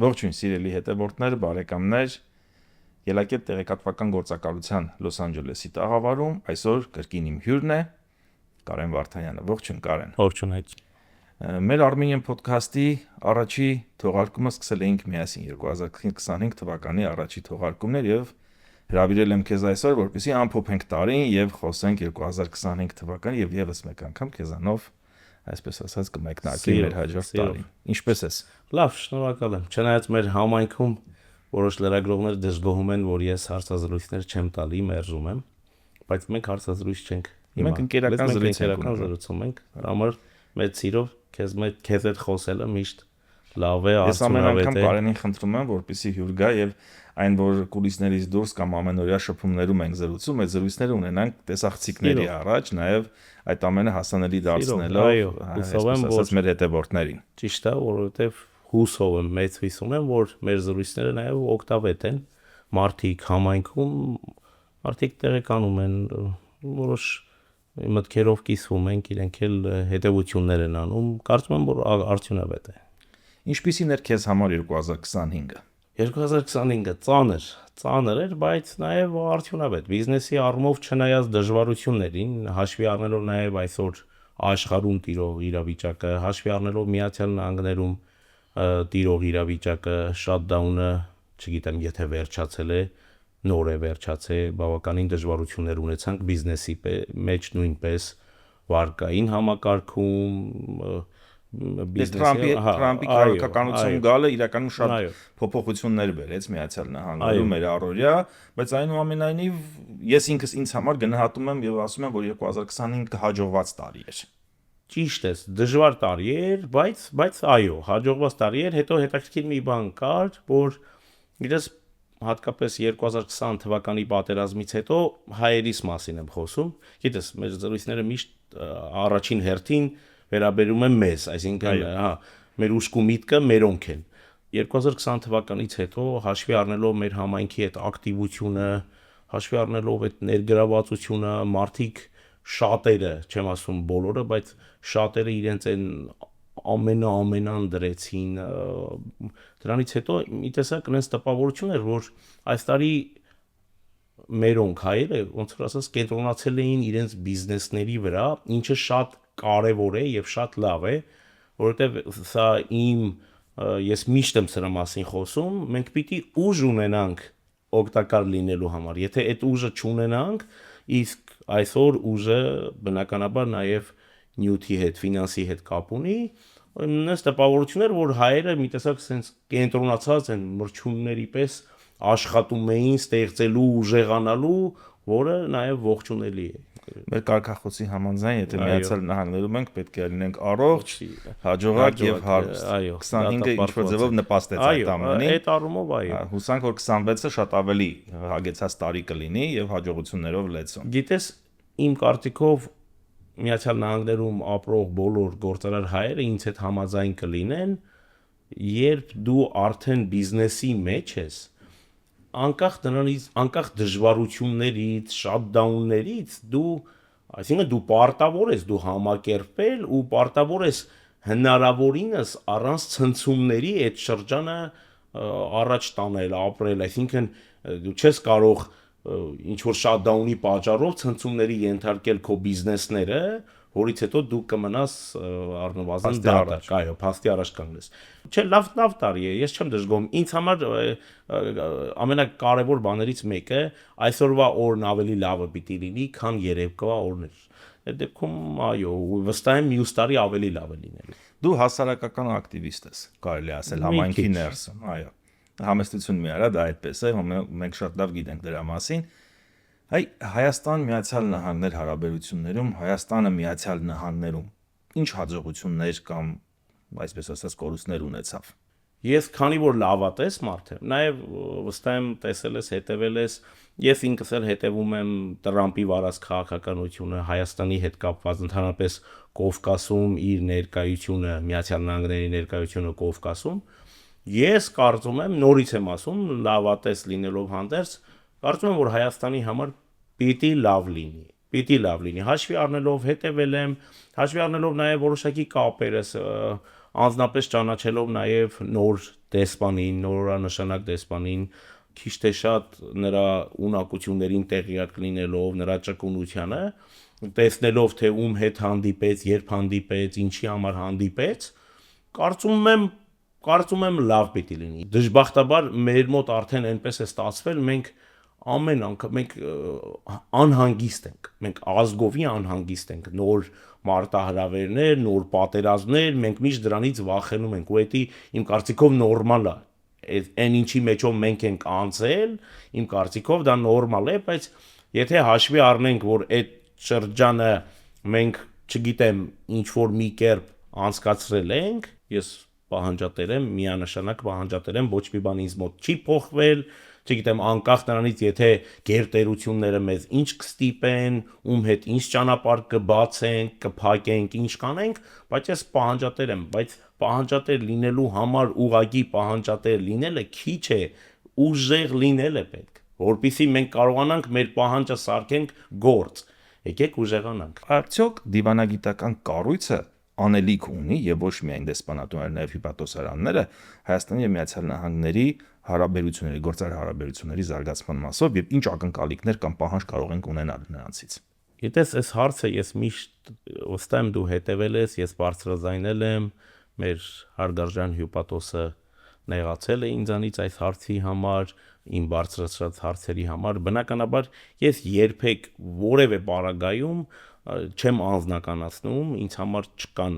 Ողջույն սիրելի հետևորդներ, բարեկամներ, Ելակետ տեղեկատվական գործակալության Լոս Անջելեսի տաղավարում այսօր կրկին իմ հյուրն է Կարեն Վարդանյանը։ Ողջույն Կարեն։ Ողջույն հայր։ Մեր Armenian podcast-ի առաջի թողարկումը սկսել էինք միասին 2025 թվականի առաջի թողարկումներ եւ հրավիրել եմ քեզ այսօր, որպեսզի ամփոփենք տարին եւ խոսենք 2025 թվականի եւ եւս մեկ անգամ քեզանով այսպես ասած կմեկնարկի մեր հաջորդ տարին։ Ինչպե՞ս ես։ Լավ, շնորհակալ եմ։ Չնայած մեր համայնքում որոշ լրագրողներ դժգոհում են, որ ես հարցազրույցներ չեմ տալի, մերժում եմ, բայց մենք հարցազրույց չենք։ Մենք ընկերական զրուցում ենք, համար մեծ սիրով քեզ հետ խոսելը միշտ լավ է, ես ամեն անգամ արդյունավետ է։ Կարենին խնդրում եմ, որպեսզի հյուր գա եւ այն որ կուլիսներից դուրս կամ ամենօրյա շփումներում ենք զրուցում, այդ զրույցները ունենանք տեսախցիկների առաջ, նաեւ այդ ամենը հասանելի դարձնելով, ասած մեր հետևորդներին։ Ճիշտ է, որովհետեւ հուսով եմ, մեծ հույս ունեմ, որ մեր զրույցները նաեւ օգտավետ են։ Մարդիկ համայնքում, մարդիկ տեղեկանում են, որոշ մտքերով կիսվում ենք, իրենք էլ հետևություններ են անում, կարծում եմ, որ արդյունավետ է։ Ինչպիսին էր քեզ համար 2025-ը։ 2025-ը ծանր էր, բայց նաև արդյունավետ։ Բիզնեսի առումով չնայած դժվարություններին, հաշվի առնելով նաև այսօր աշխարհում տիրող իրավիճակը, հաշվի առնելով Միացյալ Նահանգներում տիրող իրավիճակը, շատդաունը, չգիտեմ, եթե վերջացել է, նոր է վերջացել, բավականին դժվարություններ ունեցանք բիզնեսի մեջ նույնպես վարկային համակարգում Թրամփի քաղաքականություն գալը իրականում շատ փոփոխություններ բերեց Միացյալ Նահանգներում մեր առօրյա, բայց այնուամենայնիվ ես ինքս ինձ համար գնահատում եմ եւ ասում եմ, որ 2025 հաջողված տարի էր։ Ճիշտ է, դժվար տարի էր, բայց այո, հաջողված տարի էր, հետո հետաքրքիր մի բան կար, որ իրես հատկապես 2020 թվականի պատերազմից հետո հայերիս մասին եմ խոսում, գիտես, մեր զրույցները միշտ առաջին հերթին վերաբերում են մեզ, այսինքն, մեր ուշք ու միտքը մերոնք են։ 2020 թվականից հետո հաշվի առնելով մեր համայնքի այդ ակտիվությունը, հաշվի առնելով այդ ներգրավվածությունը, մարդիկ շատերը, չեմ ասում բոլորը, բայց շատերը իրենց այն ամենան դրեցին, դրանից հետո մի տեսակ այնպես տպավորություն էր, որ այս տարի մերոնք հայերը ոնց որ ասած կենտրոնացել էին իրենց բիզնեսների վրա, ինչը շատ կարևոր է եւ շատ լավ է, որովհետեւ սա ես միշտ եմ սրա մասին խոսում, մենք պիտի ուժ ունենանք օգտակար լինելու համար։ Եթե այդ ուժը չունենանք, իսկ այսօր ուժը բնականաբար նաեւ նյութի հետ, ֆինանսի հետ կապ ունի, այնպես տպավորություն էր, որ հայերը մի տեսակ sense կենտրոնացած են մրջյունների պես աշխատում էին ստեղծելու ուժեղանալու, որը նաեւ ողջունելի է։ Մեր կարգախոսի համաձայն, եթե Միացյալ Նահանգներում ենք, պետք է լինենք առողջ, հաջողակ եւ հարուստ։ 25-ը ինչ-որ ձևով նպաստեց այդ ամենին։ Այդ առումով այո։ Հուսանք, որ 26-ը շատ ավելի հագեցած տարի կլինի եւ հաջողություններով լեցուն։ Գիտես, իմ կարծիքով Միացյալ Նահանգներում ապրող բոլոր գործարար հայերը ինձ հետ համաձայն կլինեն, երբ դու արդեն բիզնեսի մեջ ես, անկախ դժվարություններից, շատդաուններից, այսինքն դու պարտավոր ես, դու համակերպել ու պարտավոր ես հնարավորինս առանց ցնցումների այդ շրջանը առաջ տանել, ապրել, այսինքն դու չես կարող ինչ որ շատդաունի պատճառով ցնցումների ենթարկել քո բիզնեսները, որից հետո դու կմնաս առնվազն դատարկ, այո, փաստի առաջ կանգնես։ Չէ, լավ տարի է, ես չեմ դժգոհում։ Ինձ համար ամենակարևոր բաներից մեկը այսօրվա օրն ավելի լավը պիտի լինի, քան երեկվա օրն։ Այդ դեպքում, այո, վստահ եմ մյուս տարի ավելի լավ է լինելու։ Դու հասարակական ակտիվիստ ես, կարելի ասել, համայնքի ներսում, այո։ Համեստություն մի արա, դա այդպես է, մենք շատ լավ գիտենք դրա մասին։ Հայաստան Միացյալ Նահանգներ հարաբերություններում, Հայաստանը Միացյալ Նահանգներում ինչ հաջողություններ կամ այսպես ասած կորուստներ ունեցավ։ Ես քանի որ լավատես մարդ եմ, նաև վստահ եմ տեսել ես, հետևել ես, ես ինքս էլ հետևում եմ Տրամփի վարած քաղաքականությունը, Հայաստանի հետ կապված ընդհանրապես Կովկասում իր ներկայությունը, Միացյալ Նահանգների ներկայությունը Կովկասում, ես կարծում եմ, նորից եմ ասում, լավատես լինելով հանդերձ, կարծում եմ, որ Հայաստանի համար պիտի լավ լինի, հաշվի առնելով հետևել եմ, հաշվի առնելով նաև որոշակի կապերս, անձնապես ճանաչելով նաև նոր դեսպանին, նորանշանակ դեսպանին քիչ թե շատ նրա ունակություններին տեղյակ լինելով, նրա ճկունությանը, տեսնելով թե ում հետ հանդիպեց, երբ հանդիպեց, ինչի համար հանդիպեց, կարծում եմ լավ պիտի լինի։ Դժբախտաբար մեր մոտ արդեն այնպես է ստացվել, մենք ամեն անգամ մենք անհանգիստ ենք, մենք ազգովի անհանգիստ ենք, նոր մարտահրավերներ, նոր պատերազմներ, մենք միշտ դրանից վախենում ենք, ու դա իմ կարծիքով նորմալ է։ Այն ինչի մեջով մենք ենք անցել, իմ կարծիքով դա նորմալ է, բայց եթե հաշվի առնենք, որ այդ շրջանը մենք, չգիտեմ, ինչ որ մի կերպ անցկացրել ենք, ես պահանջատեր եմ, միանշանակ պահանջատեր եմ, ոչ մի բան ինձ մոտ չի փոխվել, չգիտեմ, անկախ նրանից, եթե գերտերությունները մեզ ինչ կստիպեն, ում հետ ինչ ճանապարհ կբացենք, կփակենք, ինչ կանենք, բայց ես պահանջատեր եմ, բայց պահանջատեր լինելու համար ուղղակի պահանջատեր լինելը քիչ է, ուժեղ լինել է պետք, որpիսի մենք կարողանանք մեր պահանջը սարքենք գործ, եկեք ուժեղանանք։ Արդյոք դիվանագիտական կառույցը անելիք ունի եւ ոչ միայն դեսպանատուները, նաեւ հիպատոսարանները Հայաստանի եւ Միացյալ Նահանգների հարաբերությունների, գործարար հարաբերությունների զարգացման մասով եւ ինչ ակնկալիքներ կամ պահանջ կարող ենք ունենալ նրանցից։ Եթե այս հարցը ես միշտ ոստեմ դու հետևել ես, ես բարձրաձայնել եմ, մեր հարգարժան հյուպատոսը նեղացել է ինձանից այս հարցի համար, իմ բարձրացրած հարցերի համար, բնականաբար ես երբեք որևէ պարագայում չեմ անձնականացնում, ինձ համար չկան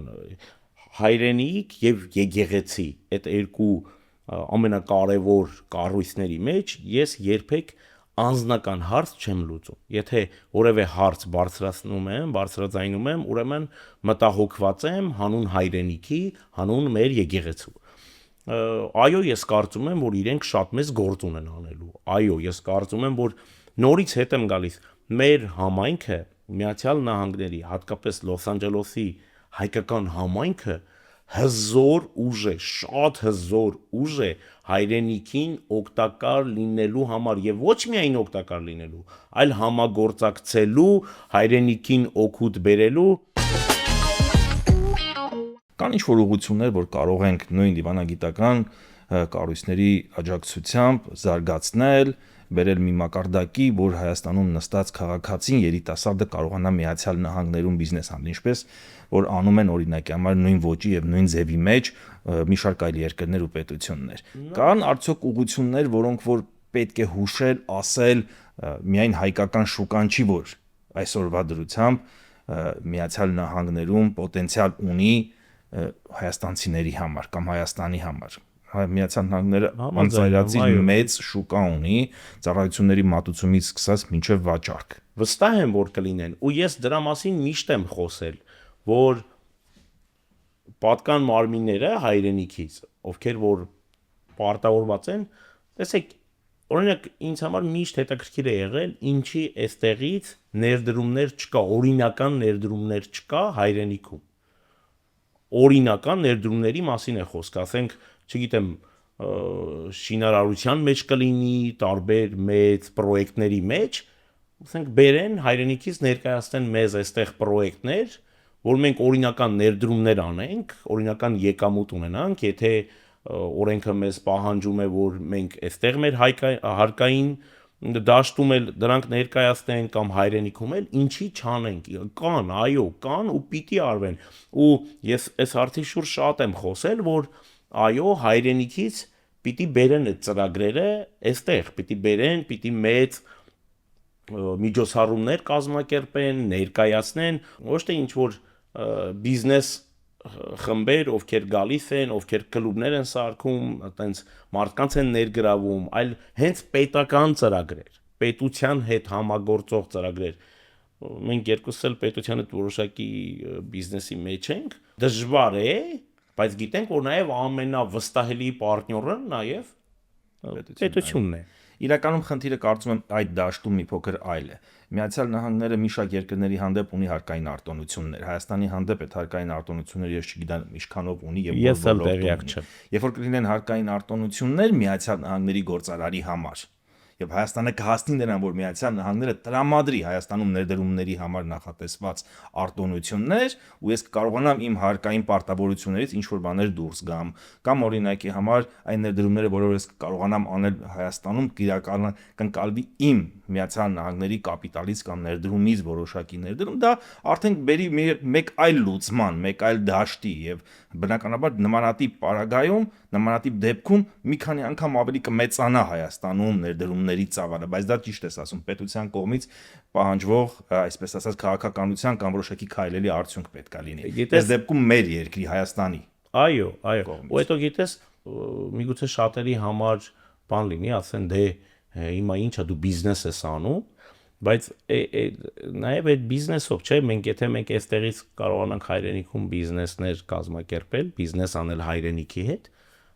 հայրենիք եւ եկեղեցի, այդ երկու ամենակարևոր կառույցների մեջ ես երբեք անձնական հարց չեմ լուծում։ Եթե որևէ հարց բարձրաձայնում եմ, ուրեմն մտահոգված եմ հանուն հայրենիքի, հանուն մեր եկեղեցու։ Այո, ես կարծում եմ, որ իրենք շատ մեծ գործ ունեն անելու։ Այո, ես կարծում եմ, որ նորից հետ եմ գալիս։ Մեր համայնքը, Միացյալ Նահանգների, հատկապես Լոս Անջելեսի հայկական համայնքը հզոր ուժ է, շատ հզոր ուժ է հայրենիքին օգտակար լինելու համար եւ ոչ միայն օգտակար լինելու, այլ համագործակցելու, հայրենիքին օգուտ բերելու։ Կան ինչ-որ ուղղություններ, որ կարող ենք նույն դիվանագիտական կառույցների աջակցությամբ զարգացնել, բերել մի մակարդակի, որ Հայաստանում նստած քաղաքացին երիտասարդը կարողանա Միացյալ Նահանգներում բիզնես անել, ինչպես որ անում են օրինակի համար նույն ոճի եւ նույն ձևի մեջ մի շարք այլ երկրներ ու պետություններ։ Կան արդյոք ուղղություններ, որոնք որ պետք է հուշել, ասել, միայն հայկական շուկան չի, որ այսօրվա դրությամբ Միացյալ Նահանգներում պոտենցիալ ունի հայաստանցիների համար կամ Հայաստանի համար։ Միացյալ Նահանգները անձայրացի մեծ շուկա ունի, ծառայությունների մատուցումից սկսած մինչև վաճառք։ Վստահ եմ, որ կլինեն, ու ես դրա մասին միշտ եմ խոսել, որ պատկան մարմինները հայրենիքից, ովքեր որ պարտավորված են, տեսեք, օրինակ ինձ համար միշտ հետաքրքիր է եղել, ինչի այստեղից ներդրումներ չկա, օրինական ներդրումներ չկա հայրենիքում։ Օրինական ներդրումների մասին է խոսք, ասենք, չգիտեմ, շինարարության մեջ կլինի, տարբեր մեծ պրոյեկտների մեջ, ասենք, բերեն հայրենիքից ներկայացնեն մեզ այստեղ պրոյեկտներ, որ մենք օրինական ներդրումներ անենք, օրինական եկամուտ ունենանք, եթե օրենքը մեզ պահանջում է, որ մենք այստեղ մեր հարկային դաշտում էլ դրանք ներկայացնեն կամ հայրենիքում էլ ինչի չանենք, կան, այո, կան ու պիտի արվեն, ու ես այս հարցի շուրջ շատ եմ խոսել, որ այո, հայրենիքից պիտի բերեն այդ ծրագրերը այստեղ, պիտի բերեն, պիտի մեծ միջոցառումներ կազմակերպեն, ներկայացնեն, ոչ թե ինչ որ բիզնես խմբեր, ովքեր գալիս են, ովքեր կլուբներ են սարքում, այտենց մարդկանց են ներգրավում, այլ հենց պետական ծրագրեր, պետության հետ համագործող ծրագրեր։ Մենք երկուսս էլ պետության հետ որոշակի բիզնեսի մեջ ենք, դժվար է, բայց գիտենք, որ նաև ամենավստահելի պարտները նաև պետությունն է։ Իրականում խնդիրը կարծում եմ այդ դաշտում մի փոքր այլ է։ Միացյալ Նահանգները մի շարք երկրների հանդեպ ունի հարկային արտոնություններ։ Հայաստանի հանդեպ այդ հարկային արտոնությունները ես չգիտեմ ինչքանով ունի եւ ես էլ տեղյակ չեմ։ Երբ որ կլինեն հարկային արտոնություններ Միացյալ Նահանգների գործարարի համար, եւ Հայաստանը կհասնի նրան, որ Միացյալ Նահանգները տրամադրի Հայաստանում ներդրումների համար նախատեսված արտոնություններ, ու ես կկարողանամ իմ հարկային պարտավորություններից ինչ որ բաներ դուրս գամ, կամ օրինակի համար այն ներդրումները, որով ես կկարողանամ անել Հայաստանում, կընկալվի իմ Միացյալ Նահանգների կապիտալից կամ ներդրումից որոշակի ներդրում, դա արդեն բերի մեկ այլ լուծման, մեկ այլ դաշտի եւ բնականաբար նմանատիպ պարագայում, նմանատիպ դեպքում մի քանի անգամ ավելի կմեծանա Հայաստանում ներդրումների ծավալը, բայց դա ճիշտ ես ասում, պետության կողմից պահանջվող, այսպես ասած, քաղաքականության կամ որոշակի քայլերի արդյունք պետք է լինի։ Այս դեպքում մեր երկրի Հայաստանի։ Այո, ու հետո գիտես, միգուցե շատերի համար բան լինի, ասեն դե հիմա ինչա դու բիզնես ես անում, բայց նաև այդ բիզնեսով, չէ, եթե մենք այստեղից կարողանանք հայրենիքում բիզնեսներ կազմակերպել, բիզնես անել հայրենիքի հետ,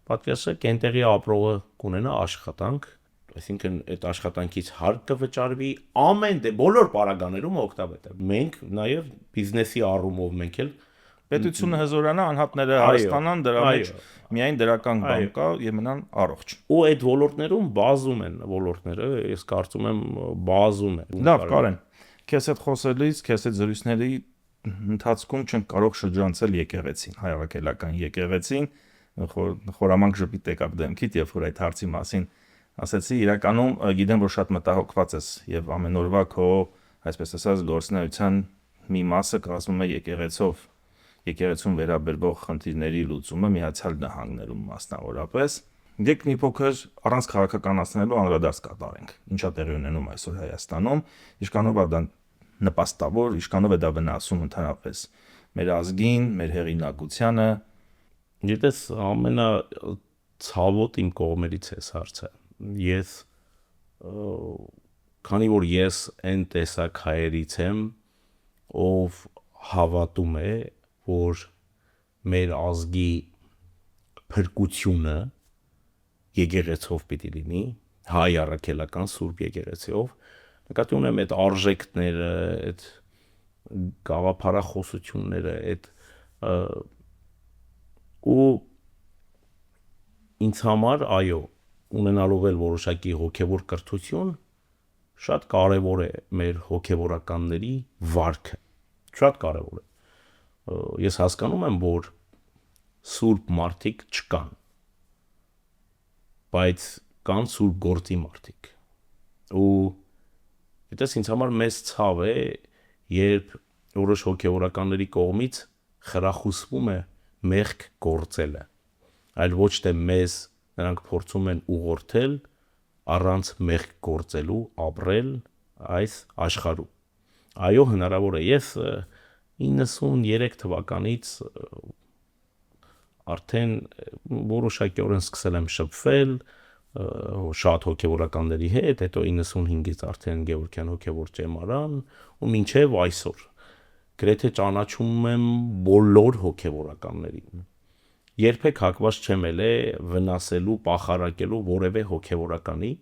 պատկերացրեք, այնտեղի ապրողը կունենա աշխատանք, այսինքն այդ աշխատանքից հարկ կվճարվի, բոլոր պարագաներում օգտավետար։ Մենք նաև բիզնեսի առումով մենք էլ պետությունը հզորանա, անհատները հարստանան, դրա մեջ միայն դրական բան կա եւ մնան առողջ։ Ու այդ ոլորտներում բազում են ոլորտները, ես կարծում եմ բազում է։ Լավ, Կարեն, քեզ հետ խոսելիս, քեզ հետ զրույցների ընթացքում չենք կարող շրջանցել եկեղեցին, հայ առաքելական եկեղեցին, խորամանկ ժպիտ եկավ դեմքիդ, երբ որ այդ հարցի մասին ասեցի, իրականում գիտեմ, որ շատ մտահոգված ես եւ ամենօրվա քո, այսպես ասած, գործունեության մի մասը կազմում է եկեղեցուն վերաբերող խնդիրների լուծումը Միացյալ Նահանգներում մասնավորապես։ Դեք մի փոքր առանց քաղաքականացնելու անդրադարձ կատարենք։ Ինչա տեղի ունենում այսօր Հայաստանում, ինչքանով է դա նպաստավոր, ինչքանով է դա վնասում ընդհանրապես մեր ազգին, մեր հեղինակությանը։ Գիտես, ամենացավոտ իմ կողմերից է հարցը։ Ես քանի որ ես այն տեսակ հայերից եմ, ով հավատում է, որ մեր ազգի փրկությունը եկեղեցով պիտի լինի, հայ առաքելական սուրբ եկեղեցիով, նկատի ունեմ այդ արժեքները, այդ գաղափարախոսությունները, այդ ու ինձ համար, այո, ունենալով էլ որոշակի հոգևոր կրթություն, շատ կարևոր է մեր հոգևորականների վարքը, շատ կարևոր է։ Ես հասկանում եմ, որ սուրբ մարդիկ չկան, բայց կան սուրբ գործի մարդիկ։ Ու դες ինձ համար մեծ ցավ է, երբ որոշ հոգևորականների կողմից խրախուսվում է մեղք գործելը, այլ ոչ թե մեզ նրանք փորձում են ուղղորդել առանց մեղք գործելու ապրել այս աշխարհում։ Այո, հնարավոր է, ես 93 թվականից արդեն որոշակիորեն սկսել եմ շփվել շատ հոգևորականների հետ, հետո 95-ից արդեն Գևորգյան հոգևոր ճեմարան ու մինչև այսօր գրեթե ճանաչում եմ բոլոր հոգևորականներին։ Երբեք հակված չեմ ելել վնասելու, պախարակելու որևէ հոգևորականի,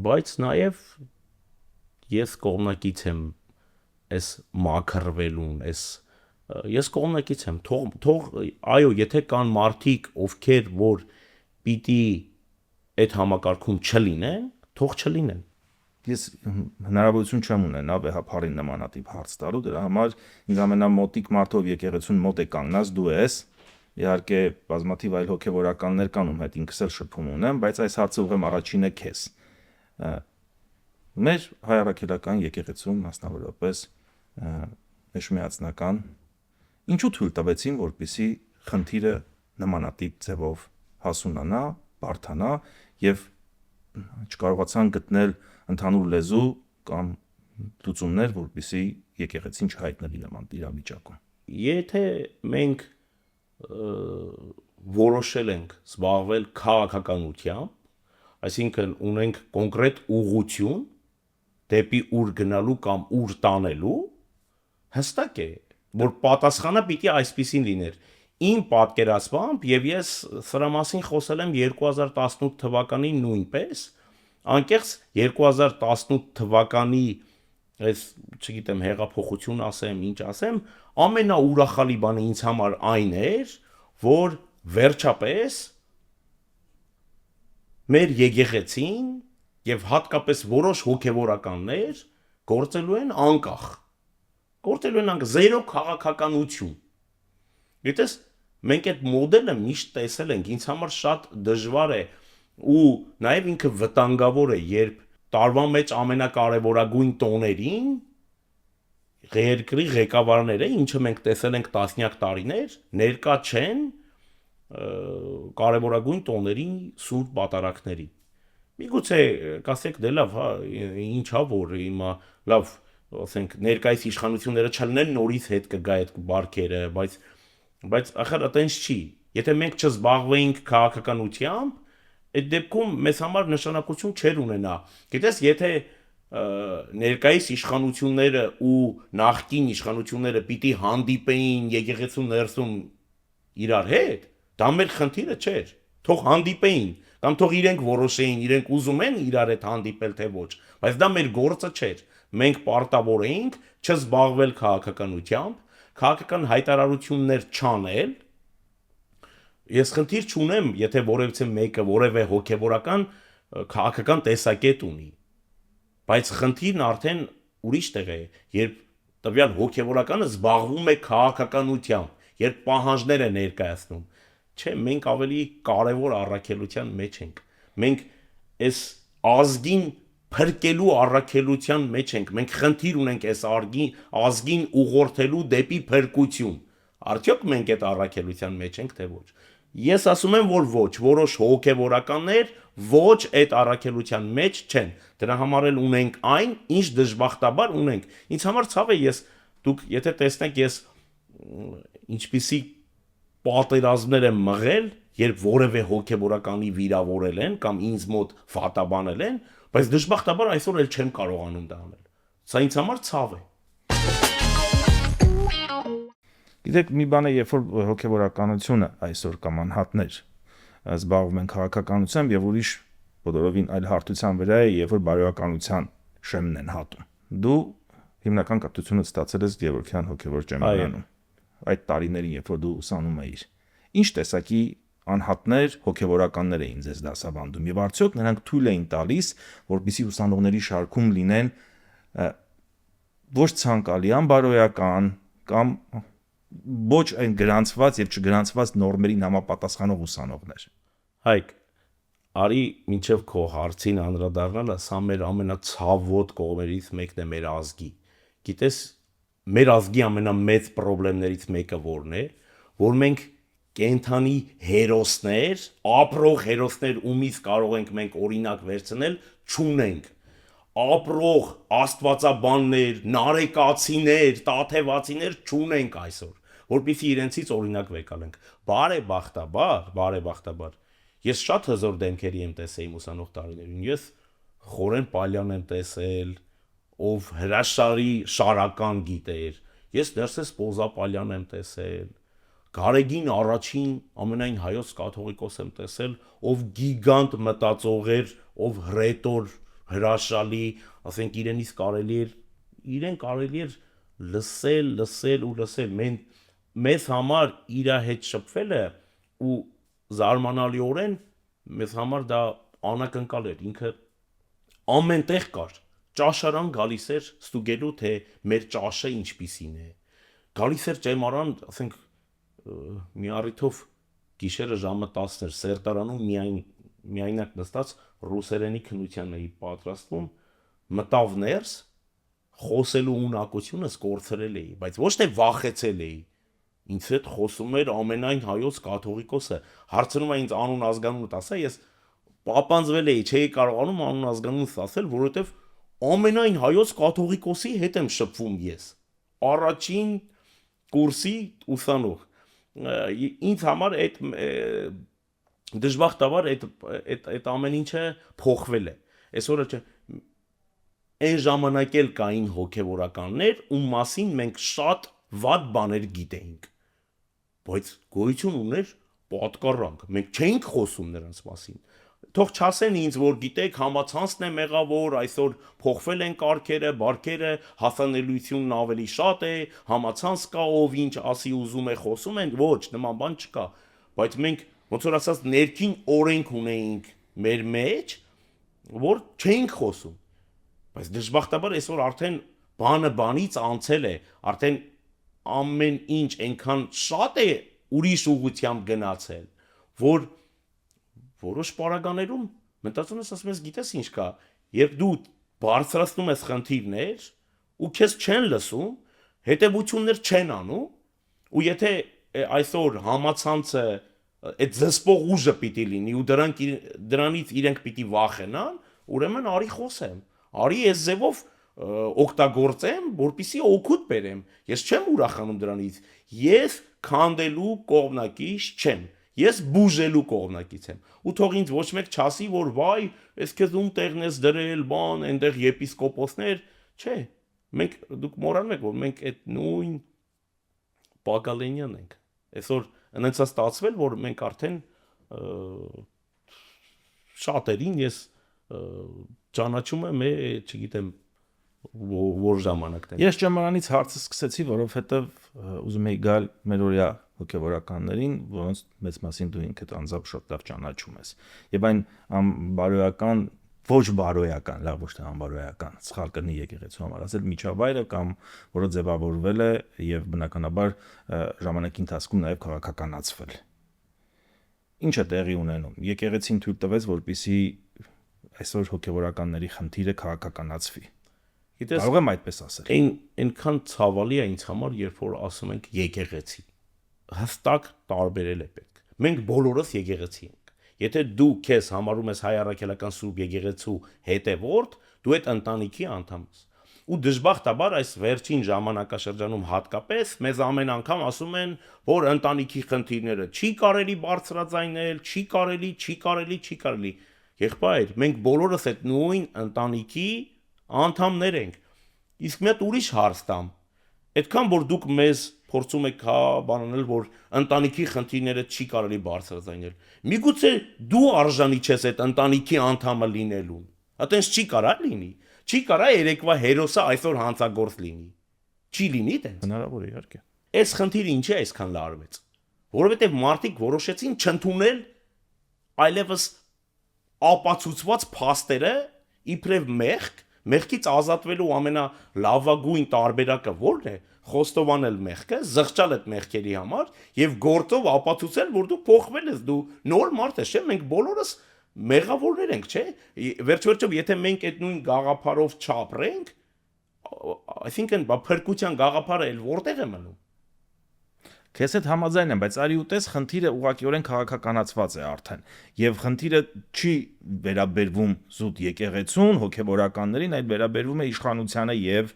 բայց նաև ես կողմնակից եմ այս մաքրվելուն, ես կողմնակից եմ, թող այո, եթե կան մարդիկ, ովքեր որ պիտի այդ համակարգում չլինեն, թող չլինեն։ Ես հնարավորություն չեմ ունենա վեհապարին նմանատիպ հարց տալու, դրա համար ինձ ամենամոտիկ մարդով եկեղեցուն մոտ է կանգնած դու ես, իհարկե բազմաթիվ այլ հոգևորականներ կան, ում հետ ինքս էլ շփում ունեմ, բայց այս հարցը ուղղեմ առաջինը քեզ։ Մեր հայ առաքելական եկեղեցում մասնավորապես մեջմիածնական ինչու թույլ տվեցին, որպեսզի խնդիրը նմանատիպ ձևով հասունանա, բարդանա եւ չկարողացան գտնել ընդհանուր լեզու կամ լուծումներ, որպեսզի եկեղեցին չհայտնվի նման իրավիճակում։ Եթե մենք որոշել ենք զբաղվել քաղաքականությամբ, այսինքն ունենք կոնկրետ ուղղություն դեպի ուր գնալու կամ ուր տանելու, հստակ է, որ պատասխանը պիտի այսպեսին լիներ։ Իմ պատկերացմամբ եւ ես սրա մասին խոսել եմ 2018 թվականին նույնպես, անկեղծ 2018 թվականի այս, չգիտեմ, հեղափոխություն ասեմ, ինչ ասեմ, ամենաուրախալի բանը ինձ համար այն էր, որ վերջապես մեր եկեղեցին եւ հատկապես որոշ հոգեվորականներ գործելու են անկախ, զերո քաղաքականություն։ Գիտես, մենք այդ մոդելը միշտ տեսել ենք, ինձ համար շատ դժվար է ու նաեւ ինքը վտանգավոր է, երբ տարվա մեջ ամենակարևորագույն տոներին երկրի ղեկավարները, ինչը մենք տեսել ենք տասնյակ տարիներ, ներկա չեն կարևորագույն տոների սուրբ պատարակների։ Միգուցե կասեք դե լավ, հա, ինչա որ հիմա լավ, ասենք ներկայիս իշխանությունները չլինեն նորից հետ կգա այդ բարքերը, բայց ախր այտենց չի։ Եթե մենք չզբաղվեինք քաղաքականությամբ, այդ դեպքում մեզ համար նշանակություն չէր ունենա։ Գիտես, եթե ներկայիս իշխանությունները ու նախկին իշխանությունները պիտի հանդիպեին եկեղեցու ներսում իրար հետ, դա մեր խնդիրը չէր։ Թող հանդիպեին, կամ թող իրենք որոշեին, իրենք ուզում են իրար հետ հանդիպել թե ոչ, բայց դա մեր գործը չէր։ Մենք պարտավոր էինք չզբաղվել քաղաքականությամբ, քաղաքական հայտարարություններ չանել։ Ես խնդիր չունեմ, եթե որևէ մեկը որևէ հոգեվորական քաղաքական տեսակետ ունի, բայց խնդիրն արդեն ուրիշ տեղ է, երբ տվյալ հոգեվորականը զբաղվում է քաղաքականությամբ, երբ պահանջներ է ներկայացնում։ Չէ, մենք ավելի կարևոր առաքելության մեջ ենք։ Մենք այս ազգին փրկելու առաքելության մեջ ենք։ Մենք խնդիր ունենք այս ազգին ուղղորդելու դեպի փրկություն։ Արդյոք մենք այդ առաքելության մեջ ենք, թե ոչ։ Ես ասում եմ, որ ոչ, որոշ հոգեվորականներ ոչ այդ առաքելության մեջ չեն։ Դրա համար էլ ունենք այն, ինչ դժբախտաբար ունենք։ Ինձ համար ցավ է, դուք եթե տեսնեք, ես ինչպիսի պատերազմներ եմ մղել, երբ որևէ հոգեվորականի վիրավորել են կամ ինձ մոտ վատաբանել են, բայց դժբախտաբար այսօր էլ չեմ կարողանում դա անել։ Սա ինձ համար ցավ է։ Գիտեք, մի բան է, երբ որ հոգեվորականությունը այսօր կամ անհատներ զբաղվում են քաղաքականությամբ եւ ուրիշ բոլորովին այլ հարթության վրա է, երբ որ բարոյականության շեմն են հատում։ Դու հիմնական կրթությունը ստացել ես Գևորգյան հոգևոր ճեմարանում։ Այդ տարիներին, երբ որ դու ուսանում էիր, ինչ տեսակի անհատներ, հոգևորականներ էին ձեզ դասավանդում եւ արդյոք նրանք թույլ էին տալիս, որպեսզի ուսանողների շարքում լինեն ոչ ցանկալի, անբարոյական կամ ոչ այն գրանցված եւ չգրանցված նորմերին համապատասխանող ուսանողներ։ Հայկ, արի մինչև քո հարցին անդրադառնալը, սա մեր ամենացավոտ կողմերից մեկն է մեր ազգի։ Գիտես, մեր ազգի ամենամեծ խնդիրներից մեկը որն է, որ մենք կենթանի հերոսներ, ապրող հերոսներ, ումից կարող ենք մենք օրինակ վերցնել, չունենք։ Ապրող աստվածաբաններ, նարեկացիներ, տաթևացիներ չունենք այսօր, որպեսզի իրենցից օրինակ վեկալենք։ Բարեբախտաբար, ես շատ հզոր դեմքերի եմ տեսել իմ ուսանող տարիներին։ Ես Խորեն Պալյան եմ տեսել, ով հրաշալի շարական գիտեր։ Ես Ներսես Պոզապալյան եմ տեսել, Գարեգին առաջին ամենայն հայոց կաթողիկոս եմ տեսել, ով գիգանտ մտածող էր, ով հրետոր, հրաշալի, ասենք իրենից կարելի էր լսել։ Մեզ համար իր հետ շփվելը ու զարմանալիորեն մեզ համար դա անակնկալ էր, ինքը ամենտեղ կար, ճաշարան գալիս էր ստուգելու, թե մեր ճաշը ինչպիսին է, գալիս էր ճեմարան, ասենք մի առիթով գիշերը ժամը 10-ներ սերտարանում միայնակ նստած ռուսերենի քննության էի պատրաստվում, մտավ ներս, խոսելու ունակությունս կորցրել էի, բայց ոչ թե վախեցել էի, ինձ հետ խոսում էր ամենայն հայոց կաթողիկոսը, հարցնում է ինձ անուն ազգանունդ ասա, ես պապանձվել էի, չէի կարողանում անուն ազգանունս ասել, որովհետև ամենայն հայոց կաթողիկոսի հետ եմ շփվում ես, առաջին կուրսի ուսանող, ինձ համար այդ դժբախտաբար այդ ամեն ինչը փոխվել է, այսօր այն ժամանակ էլ կային հոգևորականներ, ում մասին մենք շատ վատ բաներ գիտեինք, բայց գոյություն ուներ պատկառանք, մենք չէինք խոսում նրանց մասին, թող չասեն ինձ, որ գիտեք, համացանցն է մեղավոր, այսօր փոխվել են կարգերը, բարքերը, հասանելիությունն ավելի շատ է, համացանց կա, ով ինչ ասի ուզում է խոսում են, ոչ, նման բան չկա, բայց մենք ոնց որ ասած ներքին օրենք ունեինք մեր մեջ, որ չէինք խոսում։ Բայց դժբախտաբար այսօր արդեն բանը բանից անցել է, արդեն ամեն ինչ այնքան շատ է ուրիշ ուղղությամբ գնացել, որ որոշ պարագաներում մտածում ես, ասում ես, գիտես ինչ կա, երբ դու բարձրացնում ես խնդիրներ ու քեզ չեն լսում, հետևություններ չեն անում, ու եթե այսօր համացանցը այդ զսպող ուժը պիտի լինի ու դրանից իրենք պիտի վախենան, ուրեմն արի խոսեմ, արի այս ձևով օգտագործեմ, որպեսզի օգուտ բերեմ։ Ես չեմ ուրախանում դրանից։ Ես քանդելու կողմնակից չեմ։ Ես բուժելու կողմնակից եմ։ Ու թող ինձ ոչ մեկ չասի, որ վայ, ես քեզ ում տեղն ես դրել, բան, այնտեղ եպիսկոպոսներ, չէ։ Մենք դուք մոռանում եք, որ մենք այդ նույն Պագալենյանն ենք։ Այսօր այնց է ստացվել, որ մենք արդեն շատերին ես ճանաչում եմ, չգիտեմ որ ժամանակն է։ Ես ճամարանից հարցը սկսեցի, որովհետև ուզում եի գալ մեր օրյա հոգևորականներին, որոնց մեծ մասին դու ինքդ անձամբ շատ լավ ճանաչում ես։ Եվ այն բարոյական, ոչ բարոյական, լավ ոչ թե անբարոյական, սխալ կնի եկեղեցու համար ասել միջավայրը կամ որը ձևավորվել է եւ բնականաբար ժամանակի ընթացքում նաեւ քաղաքականացվել։ Ինչ է տեղի ունենում։ Եկեղեցին թույլ տվեց, որպեսզի այսօր հոգևորականների խնդիրը քաղաքականացվի։ Գիտես, կարող եմ այդպես ասել։ Այնքան ցավալի է ինձ համար, երբ որ ասում ենք եկեղեցի։ Հստակ տարբերել է պետք։ Մենք բոլորս եկեղեցի ենք։ Եթե դու քեզ համարում ես հայ առաքելական Սուրբ եկեղեցու հետևորդ, դու այդ ընտանիքի անդամ ես։ Ու դժբախտաբար այս վերջին ժամանակաշրջանում հատկապես մեզ ամեն անգամ ասում են, որ ընտանիքի խնդիրները չի կարելի բարձրաձայնել, չի կարելի։ Եղբայր, մենք բոլորս այդ նույն ընտանիքի անդամներ ենք։ Իսկ մի հատ ուրիշ հարց տամ։ Այդքան որ դուք մեզ փորձում եք բանանել, որ ընտանիքի խնդիրները չի կարելի բարձրաձայնել։ Միգուցե դու արժանի չես այդ ընտանիքի անդամը լինելուն։ Այտենց չի կարա լինի։ Չի կարա երեկվա հերոսը այսօր հանցագործ լինի։ Չի լինի տենց։ Հնարավոր է, իհարկե։ Այս խնդիրը ինչի է այսքան լարվեց։ Որովհետև մարդիկ որոշեցին չընդունել այլևս ապացուցված փաստերը իբրև մեղքից ազատվելու ամենալավագույն տարբերակը ո՞րն է։ Խոստովանել մեղքը, զղջալ այդ մեղքերի համար եւ գործով ապացուցել, որ դու փոխվել ես, դու նոր մարդ ես, չէ՞։ Մենք բոլորս մեղավորներ ենք, չէ՞։ Վերջ-վերջով, եթե մենք այդ նույն գաղափարով չապրենք, այսինքն փրկության գաղափարը էլ որտեղ է մնում։ Քեզ հետ համաձայն եմ, բայց արի ուտես խնդիրը ուղղակիորեն քաղաքականացված է արդեն։ Եվ խնդիրը չի վերաբերվում զուտ եկեղեցուն, հոգևորականներին, այլ վերաբերվում է իշխանությանը եւ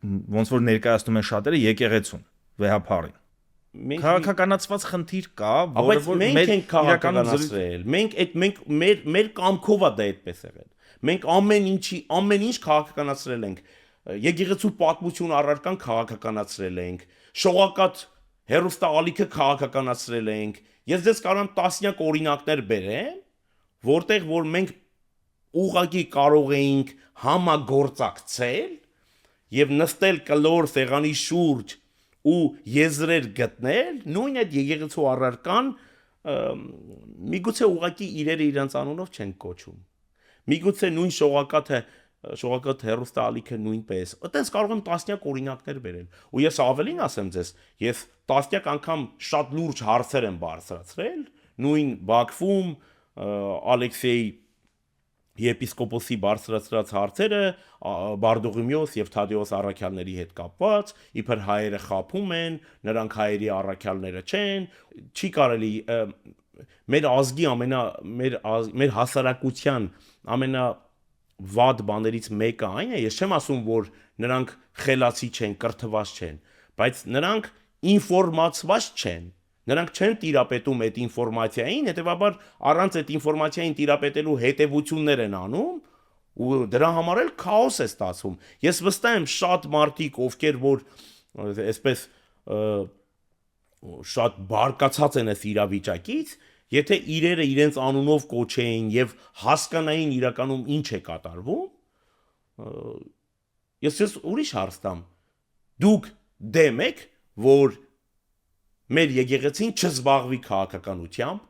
ոնց որ ներկայացնում են շատերը եկեղեցուն, վեհապարին։ Քաղաքականացված խնդիր կա, որը որ մենք ենք քաղաքականացրել։ Մենք մեր կամքով է դա այդպես եղել։ Մենք ամեն ինչ քաղաքականացրել ենք։ Եկեղեցու պատմություն առարկան քաղաքականացրել ենք։ Շողակաթ հերոստալիքը քաղաքականացրել ենք։ Ես ձեզ կարող եմ տասնյակ օրինակներ բերեմ, որտեղ որ մենք ուղղակի կարող էինք համագործակցել եւ նստել կլոր սեղանի շուրջ ու եզրեր գտնել, նույն այդ եկեղեցու առարկան միգուցե ուղղակի իրերը իրանց անունով չեն կոչում։ Միգուցե նույն շողակաթ հերոստալիքը նույնպես։ Այտենց կարող եմ տասնյակ օրինակներ բերել։ Ու ես ավելին ասեմ ձեզ, ես տասնյակ անգամ շատ լուրջ հարցեր եմ բարձրացրել, նույն Բաքվում Ալեքսեյ եպիսկոպոսի բարձրացրած հարցերը Բարդուղիմեոս եւ Թադեոս առաքյալների հետ կապված, իբր հայերը խափում են, նրանք հայերի առաքյալները չեն, չի կարելի մեր ազգի մեր հասարակության ամենավատ բաներից մեկը այն է, ես չեմ ասում, որ նրանք խելացի չեն, կրթված չեն, բայց նրանք ինֆորմացված չեն։ Նրանք չեն տիրապետում այդ ինֆորմացիային, հետեւաբար առանց այդ ինֆորմացիային տիրապետելու հետևություններ են անում ու դրա համար էլ քաոս է ստացվում։ Ես վստահ եմ շատ մարդիկ, ովքեր որ այսպես շատ բարկացած են այս իրավիճակից, եթե իրերը իրենց անունով կոչեին եւ հասկանային իրականում ինչ է կատարվում, ես ուրիշ հարց տամ։ Դուք դեմ եք, որ մեր եկեղեցին չզբաղվի քաղաքականությամբ,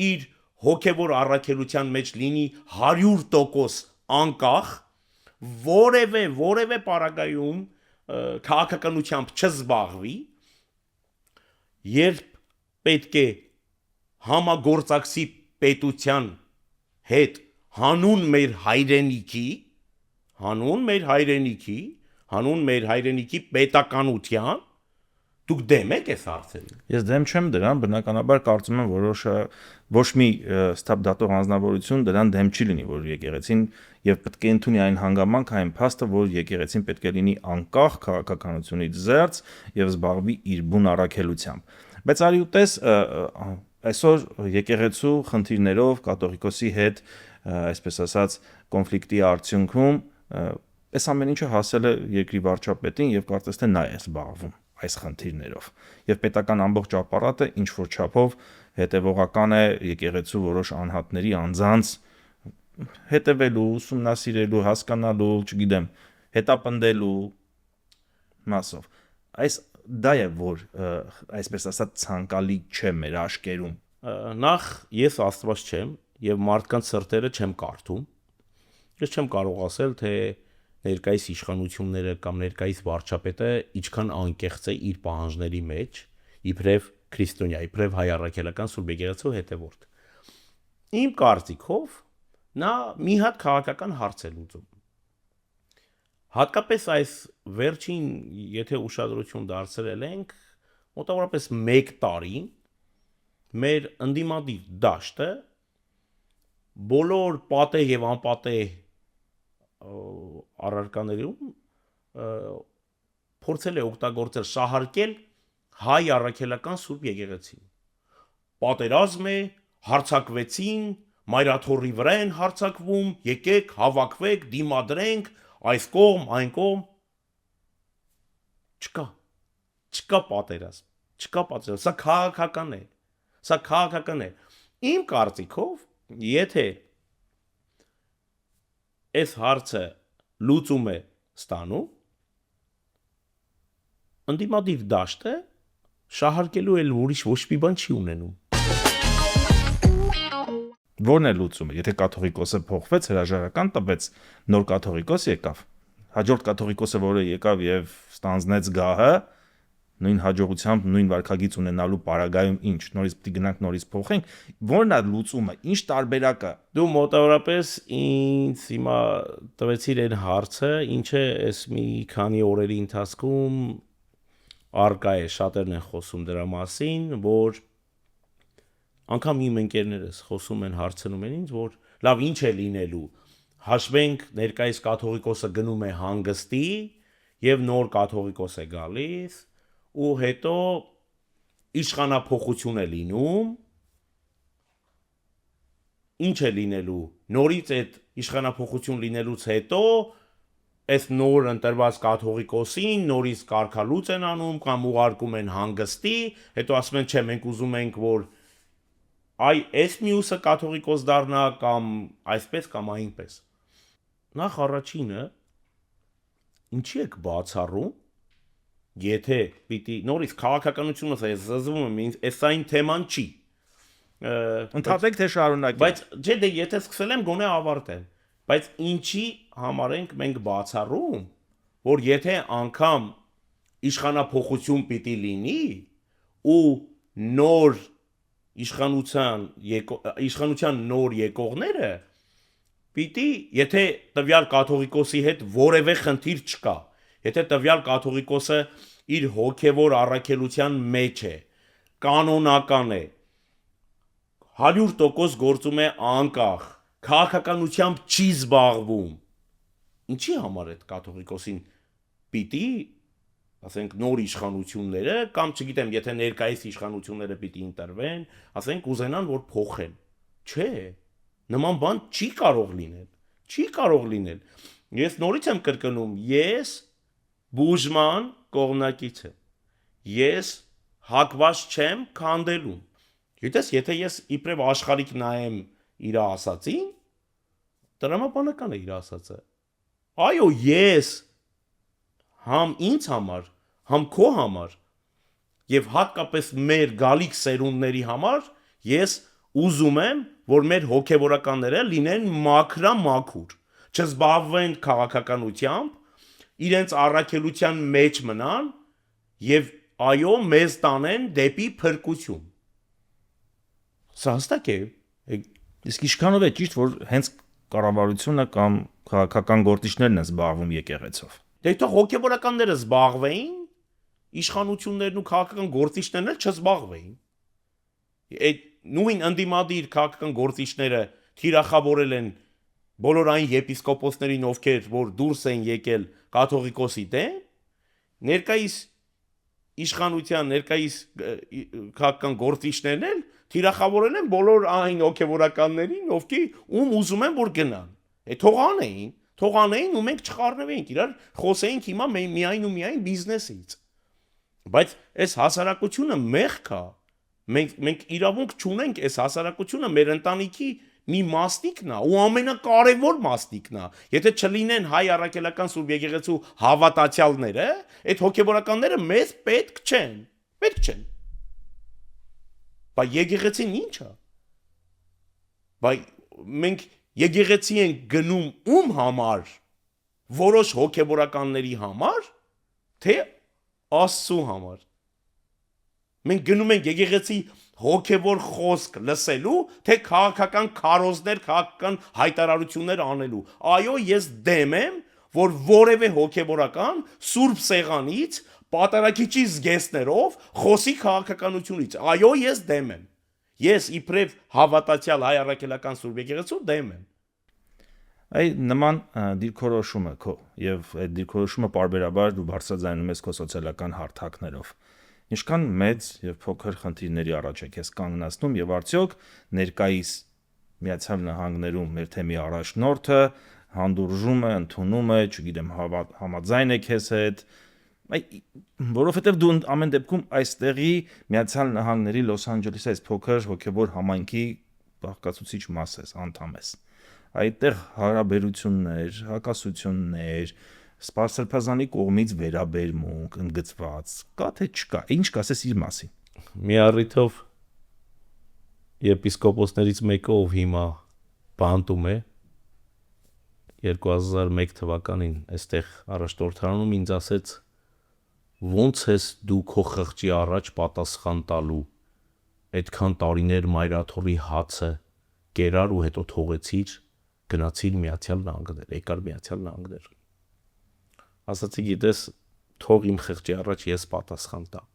իր հոգևոր առաքելության մեջ լինի 100% անկախ, որևէ պարագայում քաղաքականությամբ չզբաղվի, երբ պետք է համագործակցի պետության հետ հանուն մեր հայրենիքի պետականության, դուք դեմ եք այս հարցերին։ Ես դեմ չեմ դրան, բնականաբար կարծում եմ ոչ մի ստապ դատող անձնավորություն դրան դեմ չի լինի, որ եկեղեցին եւ պետք է ընդունի այն հանգամանք, այն փաստը, որ եկեղեցին պետք է լինի անկախ քաղաքականությունից զերծ եւ զբաղվի իր բուն առաքելությամբ։ Բայց արի ու տես այսօր եկեղեցու խնդիրներով կաթողիկոսի հետ, այսպես ասած, կոնֆլիկտի արդյունքում այս ամեն ինչը հասել է երկրի վարչապետին եւ կարծես թե նա է զբաղվում այս խնդիրներով եւ պետական ամբողջ ապարատը ինչ որ չափով հետեւողական է եկեղեցու որոշ անհատների անձանց հետևելու, ուսումնասիրելու, հասկանալու, չգիտեմ, հետապնդելու մասով։ Դա է որ այսպես ասած ցանկալի չէ մեր աշկերում։ Նախ ես Աստված չեմ եւ մարդկանց սրտերը չեմ կարդում։ Ես չեմ կարող ասել, թե ներկայիս իշխանությունները կամ ներկայիս վարչապետը ինչքան անկեղծ է իր պահանջների մեջ, իբրև քրիստոնյա, իբրև հայ առաքելական Սուրբ եկեղեցու հետևորդ։ Իմ կարծիքով նա մի հատ քաղաքական հարց է լուծում։ Հատկապես այս վերջին, եթե ուշադրություն դարձրել ենք, մոտավորապես 1 տարի մեր ընդդիմադիր դաշտը բոլոր պատեհ եւ անպատեհ առարկաներում փորձել է օգտագործել շահարկել հայ առաքելական Սուրբ եկեղեցին։ Պատերազմ է, հարձակվեցին, մայրաթոռի վրա են հարձակվում, եկեք, հավաքվեք, դիմադրենք, այս կողմ, այն կողմ։ Չկա պատերազմ, սա քաղաքական է։ Իմ կարծիքով, եթե այս հարցը լուծում է ստանում, ընդդիմադիր դաշտը շահարկելու էլ ուրիշ ոչ մի բան չի ունենում։ Որն է լուծումը, եթե կաթողիկոսը փոխվեց, հրաժարական տվեց, նոր կաթողիկոս եկավ, հաջորդ կաթողիկոսը, որը եկավ եւ ստանձնեց գահը, նույն հաջողությամբ, նույն վարքագիծ ունենալու պարագայում ինչ, նորից պետք է գնանք նորից փոխենք, որն է լուծումը, ինչ տարբերակը։ Դու մոտավորապես ինձ հիմա տվեցիր այն հարցը, ինչը այս մի քանի օրերի ընթացքում արկա է, շատերն են խոսում դրա մասին, որ անգամ իմ ընկերներս խոսում են, հարցնում են ինձ, որ լավ ինչ է լինելու, հաշվենք ներկայիս կաթողիկոսը գնում է հանգստի եւ նոր կաթողիկոս է գալիս ու հետո իշխանափոխություն է լինում, ինչ է լինելու, նորից այդ իշխանափոխություն լինելուց հետո այս նոր ընտրված կաթողիկոսին նորից կարգալուծ են անում կամ ուղարկում են հանգստի, հետո ասում են չէ, մենք ուզում ենք, որ այս մյուսը կաթողիկոս դառնա կամ այսպես կամ այնպես։ Նախ առաջինը ինչի եք բացառում, եթե պիտի նորից քաղաքականությունս է զզվում եմ, այս այն թեման չի։ Ընդհատեք թե շարունակեք։ Բայց չէ, դե եթե սկսել եմ, գոնե ավարտեմ։ Բայց ինչի համար ենք մենք բացառում, որ եթե անգամ իշխանափոխություն պիտի լինի ու նոր իշխանության նոր եկողները պիտի, եթե տվյալ կաթողիկոսի հետ որևէ խնդիր չկա, եթե տվյալ կաթողիկոսը իր հոգևոր առաքելության մեջ է, կանոնական է, 100% գործում է անկախ, քաղաքականությամբ չի զբաղվում, ինչի համար այդ կաթողիկոսին պիտի, ասենք նոր իշխանությունները, կամ չգիտեմ, եթե ներկայիս իշխանությունները պիտի ընտրվեն, ասենք ուզենան, որ փոխեն, չէ, նման բան չի կարող լինել, ես նորից եմ կրկնում, ես բուժման կողմնակից եմ, ես հակված չեմ քանդելուն, եթե ես իբրև աշխարհիկ նայեմ իր ասացին, տրամաբանական է իր ասածը, այո, ես համ ինձ համար, համ քո համար եւ հատկապես մեր գալիք սերունդների համար ես ուզում եմ, որ մեր հոգևորականները լինեն մաքրամաքուր, չզբաղվեն քաղաքականությամբ, իրենց առաքելության մեջ մնան եւ այո, մեզ տանեն դեպի փրկություն։ Սա հստակ է։ Իսկ ինչքանով է ճիշտ, որ հենց կառավարությունը կամ քաղաքական գործիչներն են զբաղվում եկեղեցով։ Դե թող հոգևորականները զբաղվեին, իշխանություններն ու քաղաքական գործիչներն էլ չզբաղվեին։ Այդ նույն ընդդիմադիր քաղաքական գործիչները թիրախավորել են բոլոր այն եպիսկոպոսներին, ովքեր որ դուրս են եկել կաթողիկոսի դեմ, ներկայիս իշխանության, ներկայիս քաղաքական գործիչներն էլ թիրախավորել են բոլոր այն հոգևորականներին, ովքեր ում ուզում են որ գնան։ Թող անեին ու մենք չխառնվեինք, իրար խոսեինք հիմա միայն ու միայն բիզնեսից։ Բայց այս հասարակությունը մեղք է։ Մենք իրավունք չունենք այս հասարակությունը մեր ընտանիքի մի մասնիկն է ու ամենակարևոր մասնիկն է։ Եթե չլինեն հայ առաքելական Սուրբ Եկեղեցու հավատացյալները, այդ հոգևորականները մեզ պետք չեն։ Պետք չեն։ Բայց եկեղեցին ի՞նչ է։ Բայց մենք եկեղեցի ենք գնում ում համար, որոշ հոգևորականների համար, թե Աստծու համար։ Մենք գնում ենք եկեղեցի հոգևոր խոսք լսելու, թե քաղաքական քարոզներ, քաղաքական հայտարարություններ անելու։ Այո, ես դեմ եմ, որ որևէ հոգևորական սուրբ սեղանից պատարագիչի զգեստներով խոսի քաղաքականությունից։ Այո, ես դեմ եմ։ Ես իբրև հավատացյալ հայ առաքելական Սուրբ Եկեղեցու դեմ եմ։ Այ նման դիրքորոշումը քո եւ այդ դիրքորոշումը պարբերաբար դու բարձրաձայնում ես քո սոցիալական հարթակներով։ Ինչքան մեծ եւ փոքր խնդիրների առաջ է քեզ կանգնացնում եւ արդյոք ներկայիս Միացյալ Նահանգներում մեր թեմի առաջնորդը հանդուրժում է, ընդունում է, չգիտեմ, համաձայն է քեզ հետ, որովհետեւ դու ամեն դեպքում այստեղի Միացյալ Նահանգների Լոս Անջելեսի այս փոքր հոգեվոր համայնքի բաղկացուցիչ մաս ես, անդամ ես։ Այդտեղ հարաբերություններ, հակասություններ, սպասելփազանի կողմից վերաբերմունք, ընդգծված, կա թե չկա, ինչ կասես իր մասին։ Մի առիթով եպիսկոպոսներից մեկը, ով հիմա բանտում է 2001 թվականին այստեղ առաջնորդանում ինձ ասեց. ոնց ես դու քո խղճի առաջ պատասխան տալու այդքան տարիներ մայրաթորի հացը կերար ու հետո թողեցիր, գնացիր Միացյալ Նահանգներ, եկար Միացյալ Նահանգներ։ Ասացի, գիտես, թող իմ խղճի առաջ ես պատասխան տամ։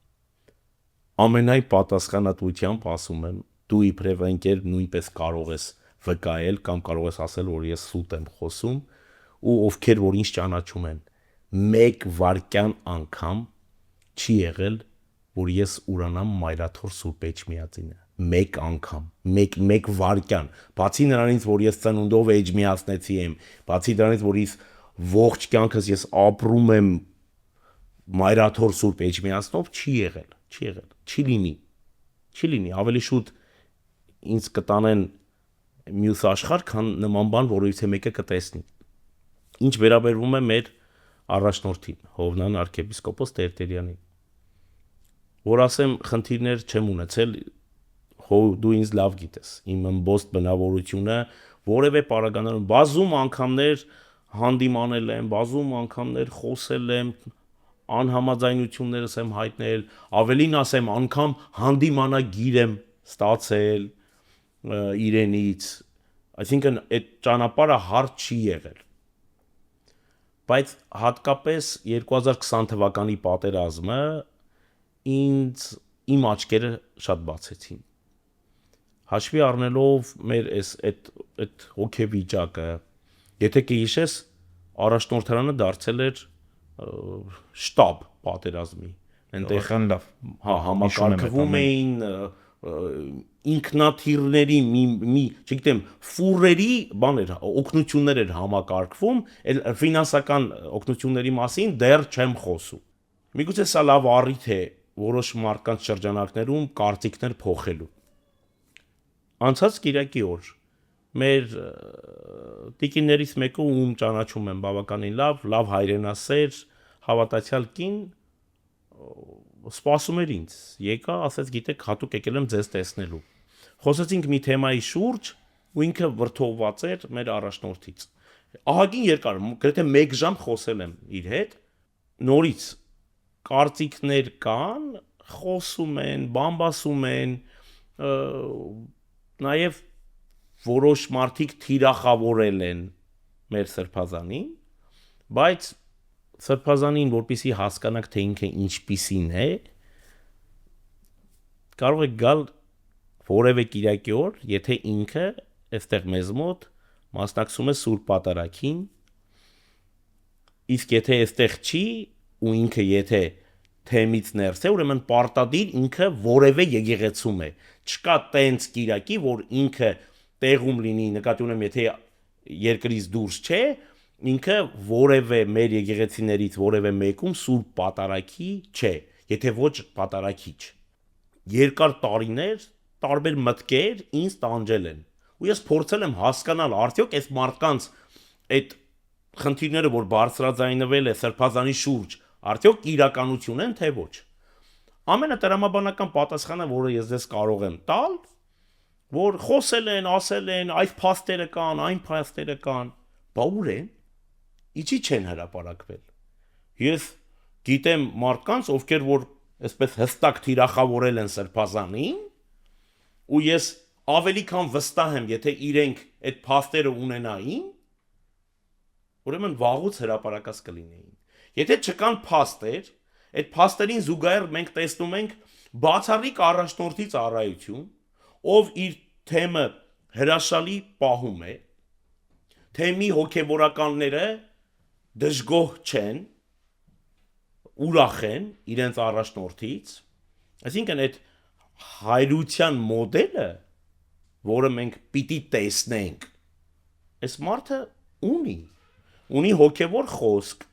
Ամենայն պատասխանատվությամբ ասում եմ, դու իբրև ընկեր նույնպես կարող ես վկայել կամ կարող ես ասել, որ ես սուտ եմ խոսում, ու ովքեր որ ինձ ճանաչում են, մեկ վայրկյան անգամ չի եղել, որ ես ուրանամ մայրաթոր Սուրբ Էջմիածինը։ Մեկ անգամ, մեկ վայրկյան, բացի նրանից, որ ես ծնունդով էջմիածնեցի եմ, բացի դրանից, որ ես ողջ կյանքս ես ապրում եմ մայրաթոր Սուրբ Էջմիածնով, չի եղել, չի լինի, ավելի շուտ ինձ կտանեն մյուս աշխարհ, քան նման բան, որից մեկը կտեսնի։ Ինչ վերաբերվում է մեր առաջնորդին, Հովնան arczepiskopos Տերտերյանին, որ ասեմ, խնդիրներ չեմ ունեցել, դու ինձ լավ գիտես, իմ ըմբոստ բնավորությունը, որևէ պարագաներում բազում անգամներ հանդիմանել եմ, բազում անգամներ խոսել եմ, անհամաձայնություններս եմ հայտնել, ավելին ասեմ, անգամ հանդիմանագիր եմ ստացել իրենից, այսինքն այդ ճանապարհը հարթ չի եղել։ Բայց հատկապես 2020 թվականի պատերազմը իմ աչքերը շատ բացեցին։ Հաշվի առնելով մեր այդ հոգեվիճակը, եթե կհիշես, առաջնորդարանը դարձել էր շտաբ պատերազմի։ Այնտեղ համակարգվում էին ինքնաթիռների մի, չգիտեմ, ֆուրերի բաներ, օգնություններ էր համակարգվում, ֆինանսական օգնությունների մասին դեռ չեմ խոսում։ Միգուցե սա լավ առիթ է որոշ մարդկանց շրջանակներում կարծիքներ փոխելու։ Անցած Կիրակի օր մեր տիկիններից մեկը, ում ճանաչում եմ բավականին լավ հայրենասեր, հավատացյալ կին, սպասում էր ինձ, եկա, ասեց, գիտեք, հատուկ եկել եմ ձեզ տեսնելու։ խոսեցինք մի թեմայի շուրջ ու ինքը վրթովված էր մեր առաջնորդից։ Ահագին երկար, գրեթե 1 ժամ խոսել եմ իր հետ, նորից կարծիքներ կան, խոսում են, բամբասում են, նաև որոշ մարդիկ թիրախավորել են մեր սրբազանին, բայց սրբազանին, որպեսզի հասկանաք, թե ինքը ինչպիսին է, կարող եք գալ որևէ կիրակի օր, եթե ինքը այստեղ մեզ մոտ մասնակցում է Սուրբ Պատարագին, իսկ եթե այստեղ չի ու ինքը եթե թեմից ներս է, ուրեմն պարտադիր ինքը որևէ եկեղեցում է։ Չկա տենց կիրակի, որ ինքը տեղում լինի, նկատի ունեմ, եթե երկրից դուրս չէ, ինքը որևէ մեր եկեղեցիներից որևէ մեկում Սուրբ Պատարագի չէ, եթե ոչ պատարագիչ։ Երկար տարիներ տարբեր մտքեր ինձ տանջել են։ Ու ես փորձել եմ հասկանալ արդյոք այս մարդկանց այդ խնդիրները, որ բարձրաձայնվել է սրբազանի շուրջ, արդյոք իրականություն են, թե ոչ։ Ամենատրամաբանական պատասխանը, որը ես ձեզ կարող եմ տալ, որ խոսել են, ասել են, այս փաստերը կան, այն փաստերը կան, բա ուր են, ինչի չեն հրապարակվել։ Ես գիտեմ մարդկանց, ովքեր որ այսպես հստակ թիրախավորել են սրբազանին, ու ես ավելի քան վստահ եմ, եթե իրենք այդ փաստերը ունենային, ուրեմն վաղուց հրապարակած կլինեին։ Եթե չկան փաստեր, այդ փաստերին զուգահեռ մենք տեսնում ենք բացառիկ առաջնորդի ծառայություն, ով իր թեմը հրաշալի պահում է, թեմի հոգևորականները դժգոհ չեն, ուրախ են իրենց առաջնորդից, այսինքն այդ հայրության մոդելը, որը մենք պիտի տեսնենք, այս մարդը ունի հոգևոր խոսք,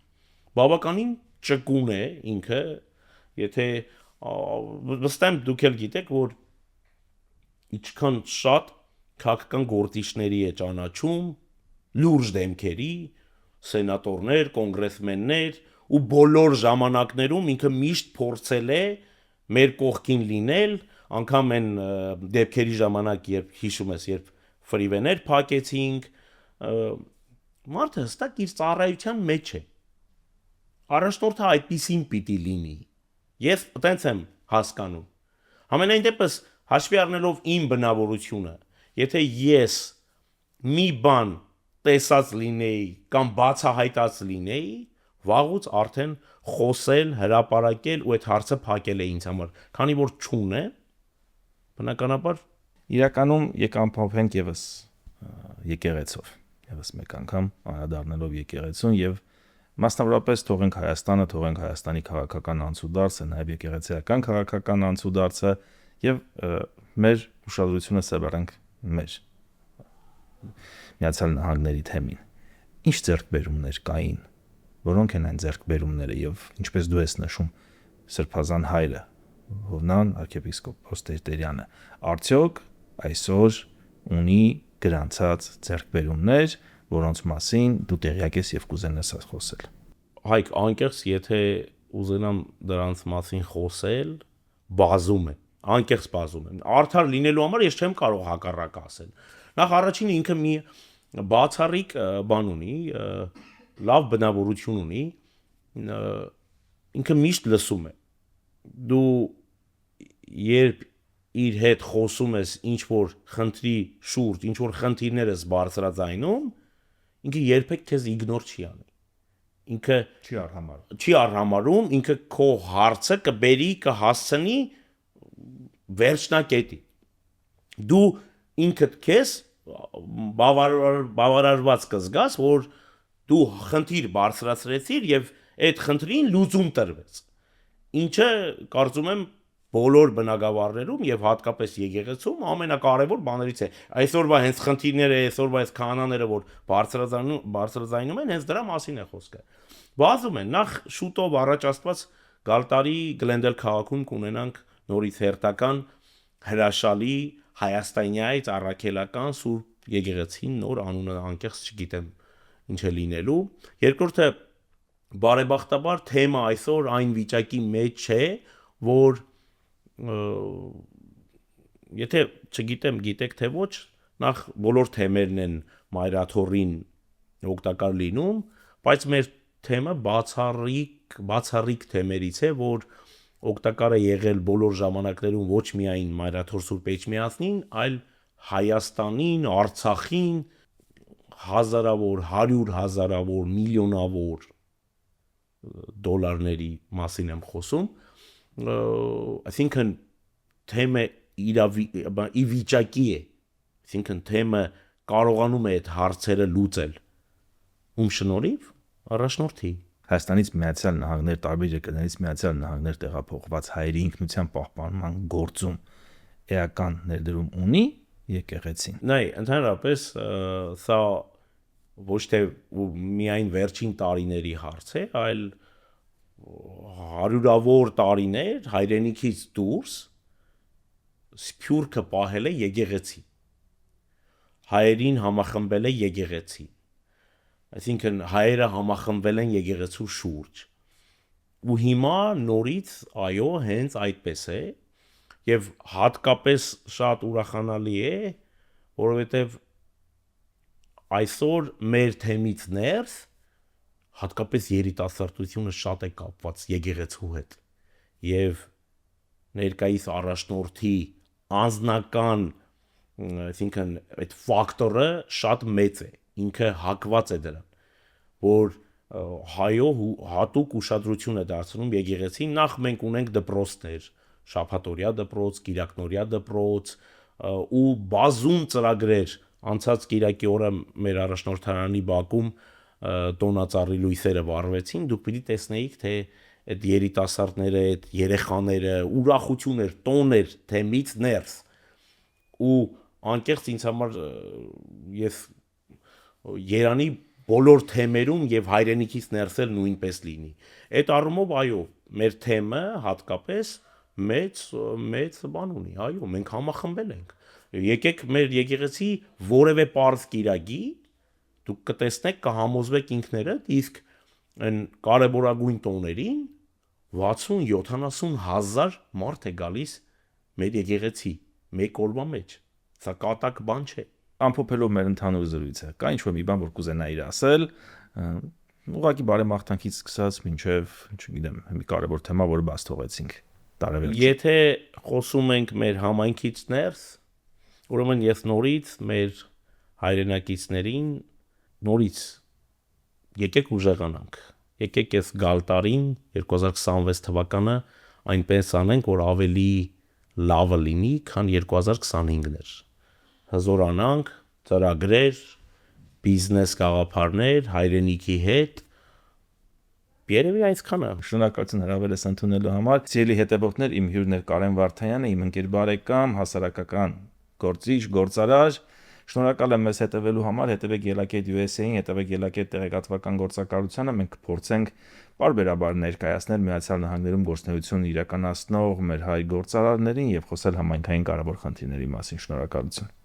բավականին ճկուն է ինքը, եթե վստահ եմ դուք էլ գիտեք, որ ինչքան շատ քաղաքական գործիչների է ճանաչում, լուրջ դեմքերի, սենատորներ, կոնգրեսմեններ ու բոլոր ժամանակներում ինքը միշտ փորձել է մեր կողքին լինել, անգամ այն դեպքերի ժամանակ, երբ հիշում ես, երբ ֆրիվեներ փակեցինք, մարդը հստակ իր ծառայության մեջ է։ Առաջնորդը այդպիսին պիտի լինի։ Ես այտենց եմ հասկանում։ Համենայն դեպս հաշվի առնելով իմ բնավորությունը, եթե ես մի բան տեսած լինեի կամ բացահայտած լինեի, վաղուց արդեն խոսել, հրապարակել ու այդ հարցը փակել է ինձ համար, քանի որ չունեմ, բնականաբար իրականում եկամփոփենք եւս եկեղեցով, եւս մեկ անգամ անդրադառնալով եկեղեցուն եւ մասնավորապես թողենք Հայաստանը, թողենք Հայաստանի քաղաքական անցուդարձը, նաեւ եկեղեցիական քաղաքական անցուդարձը եւ մեր ուշադրությունը սեբրանք մեր Միացյալ Նահանգների թեմին։ Ինչ ձեռքբերումներ կային, որոնք են այն ձեռքբերումները եւ ինչպես դու ես նշում, Սրբազան հայրը Հովնան arczepiskopos Տերտերյանը արդյոք այսօր ունի գրանցած ձեռքբերումներ, որոնց մասին դու տեղյակ ես եւ կուզենաս խոսել։ Հայկ, անկեղծ, եթե ուզենամ դրանց մասին խոսել, բազում է, անկեղծ բազում է։ Արդար լինելու համար ես չեմ կարող հակառակ ասել։ Նախ առաջինը ինքը մի բացառիկ բան ունի, լավ բնավորություն ունի, ինքը միշտ լսում է։ Դու երբ իր հետ խոսում ես ինչ որ խնդրի շուրջ, ինչ որ խնդիրներ ես բարձրաձայնում, ինքը երբեք քեզ իգնոր չի անի։ Ինքը չի արհամարում, ինքը քո հարցը կբերի, կհասցնի վերջնակետի։ Դու ինքդ քեզ բավարարված կզգաս, որ դու խնդիր բարձրացրեցիր եւ այդ խնդրին լուծում տրվեց։ Ինչը կարծում եմ բոլոր բնագավառներում եւ հատկապես եկեղեցում ամենակարևոր բաներից է։ Այսօրվա հենց խնդիրները, այսօրվա այս քահանաները, որ բարձրաձայնում են, հենց դրա մասին է խոսքը։ Բազում են, նախ շուտով առաջ աստված գալտարի Գլենդել քաղաքում կունենանք նորից հերթական հրաշալի հայաստանյայից առաքելական Սուրբ եկեղեցին, նոր անունը անկեղծ չգիտեմ ինչ է լինելու։ Երկրորդը բարեբախտաբար թեմա այսօր այն վիճակի մեջ չէ, որ եթե չգիտեմ, գիտեք թե ոչ, նախ բոլոր թեմերն են մայրաթորին օգտակար լինում, բայց մեր թեմը բացառիկ թեմերից է, որ օգտակար է եղել բոլոր ժամանակներում ոչ միայն Մայրաթոր Սուրբ Էջմիածնին, այլ Հայաստանին, Արցախին, հազարավոր, 100 հազարավոր, միլիոնավոր դոլարների մասին եմ խոսում, այսինքն թեմը ի վիճակի է, այսինքն թեմը կարողանում է այդ հարցերը լուծել, ում շնորհիվ առաջնորդի Հայաստանից Միացյալ Նահանգներ, տարբեր երկրներից Միացյալ Նահանգներ տեղափոխված հայերի ինքնության պահպանման գործում էական ներդրում ունի եկեղեցին։ Նայ, ընդհանրապես սա ոչ թե միայն վերջին տարիների հարց է, այլ հարյուրավոր տարիներ հայրենիքից դուրս սփյուռքը պահել է եկեղեցի։ Հայերին համախմբել է եկեղեցի։ Այսինքն հայերը համախմբվել են եկեղեցու շուրջ։ Ու հիմա նորից, այո, հենց այդպես է, եւ հատկապես շատ ուրախանալի է, որովհետեւ այսօր մեր թեմից ներս հատկապես երիտասարդությունը շատ է կապված եկեղեցու հետ եւ ներկայիս առաջնորդի անձնական, այսինքն այդ ֆակտորը շատ մեծ է, ինքը հակված է դրան, որ հայո հատուկ ուշադրություն է դարձնում եկեղեցին, նախ մենք ունենք դպրոցներ, շաբաթօրյա դպրոց, կիրակնօրյա դպրոց ու բազում ծրագրեր, անցած կիրակի օրը մեր առաջնորդարանի բակում տոնածառի լույսերը վառվեցին, դուք պիտի տեսնեիք, թե այդ երիտասարդները, այդ երեխաները, ուրախություն էր, տոն էր, թեմից ներս, ու անկեղծ ինձ համար ես Երանի բոլոր թեմերում եւ հայրենիքից ներսել նույնպես լինի։ Այդ առումով այո, մեր թեմը հատկապես մեծ բան ունի, այո, մենք համախմբել ենք։ Եկեք մեր եկեղեցի որևէ պարզ կիրակի, դուք կտեսնեք, կհամոզվեք ինքներդ, իսկ այն կարևորագույն տոներին 60-70 հազար մարդ է գալիս մեր եկեղեցի մեկ օրվա մեջ։ Սա կատակ բան չէ։ Ամփոփելով մեր ընդհանուր զրույցը, կա ինչ-որ մի բան, որ կուզենայիր ասել, ուղղակի բարեմաղթանքից սկսած մինչև, չգիտեմ, մի կարևոր թեմա, որը բաց թողեցինք տարեվերջին։ Եթե խոսում ենք մեր համայնքից ներս, ուրեմն ես նորից մեր հայրենակիցներին նորից եկեք ուժեղանանք։ Եկեք այս գալ տարին 2026 թվականը այնպես անենք, որ ավելի լավը լինի, քան 2025-ն էր։ Հզորանանք, ծրագրեր, բիզնես գաղափարներ, հայրենիքի հետ։ Երևի այսքանը։ Շնորհակալություն հրավերս ընդունելու համար։ Սիրելի հետևորդներ, իմ հյուրն էր Կարեն Վարդանյանը, իմ ընկեր բարեկամ, հասարակական գործիչ, գործարար։ Շնորհակալ եմ մեզ հետևելու համար, հետևեք Ելակետ USA-ին, հետևեք Ելակետ տեղեկատվական գործակալությանը, մենք կփորձենք պարբերաբար ներկայացնել Միացյալ Նահանգներում գործունեություն իրականացնող մեր հայ գործարարներին եւ խոսել համայնքային կարևոր խնդիրների մասին։ Շնորհակալություն։